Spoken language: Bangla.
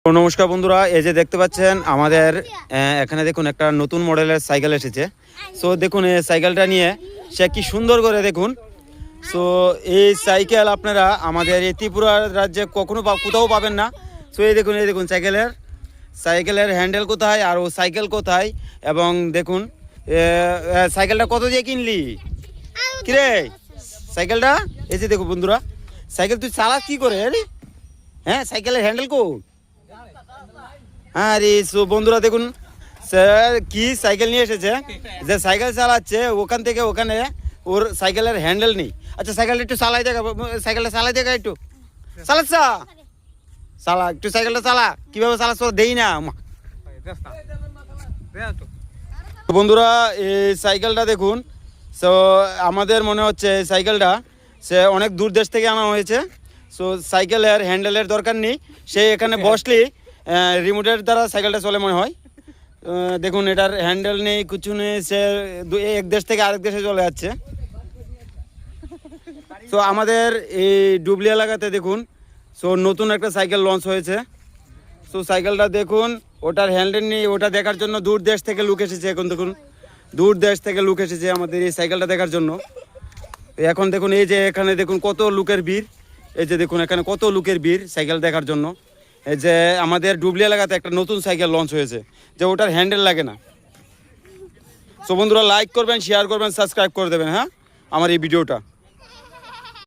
তো নমস্কার বন্ধুরা, এই যে দেখতে পাচ্ছেন আমাদের এখানে দেখুন একটা নতুন মডেলের সাইকেল এসেছে। সো দেখুন এই সাইকেলটা নিয়ে সে কি সুন্দর করে দেখুন। সো এই সাইকেল আপনারা আমাদের এই ত্রিপুরা রাজ্যে কখনো কোথাও পাবেন না। সো এই দেখুন সাইকেলের হ্যান্ডেল কোথায় আর ও সাইকেল কোথায়। এবং দেখুন সাইকেলটা কত দিয়ে কিনলি কিরে সাইকেলটা? এই যে দেখুন বন্ধুরা, সাইকেল তুই চালাস কি করে? হ্যাঁ, সাইকেলের হ্যান্ডেল কো? আরে সো বন্ধুরা দেখুন স্যার কি সাইকেল নিয়ে এসেছে। যে সাইকেল চালাচ্ছে ওখান থেকে ওখানে ওর সাইকেলের হ্যান্ডেল নেই। আচ্ছা সাইকেলটা একটু সাইকেলটা চালাই দেখা একটু চালাচ্ছা একটু সাইকেলটা চালা, কিভাবে চালাচ্ছ দেই না। বন্ধুরা এই সাইকেলটা দেখুন। সো আমাদের মনে হচ্ছে এই সাইকেলটা সে অনেক দূর দেশ থেকে আনা হয়েছে। সো সাইকেলের হ্যান্ডেলের দরকার নেই, সে এখানে বসলেই রিমোটের দ্বারা সাইকেলটা চলে মনে হয়। দেখুন এটার হ্যান্ডেল নেই, কিছু নেই, সে এক দেশ থেকে আরেক দেশে চলে যাচ্ছে। সো আমাদের এই ডুবলি এলাকাতে দেখুন সো নতুন একটা সাইকেল লঞ্চ হয়েছে। সো সাইকেলটা দেখুন, ওটার হ্যান্ডেল নেই, ওটা দেখার জন্য দূর দেশ থেকে লোক এসেছে। এখন দেখুন দূর দেশ থেকে লোক এসেছে আমাদের এই সাইকেলটা দেখার জন্য। এখন দেখুন এই যে এখানে দেখুন কত লোকের ভিড়। এই যে দেখুন এখানে কত লোকের ভিড় সাইকেল দেখার জন্য। এই যে আমাদের ডুবলি এলাকাতে একটা নতুন সাইকেল লঞ্চ হয়েছে যে ওটার হ্যান্ডেল লাগে না। সো বন্ধুরা লাইক করবেন, শেয়ার করবেন, সাবস্ক্রাইব করে দেবেন হ্যাঁ আমার এই ভিডিওটা।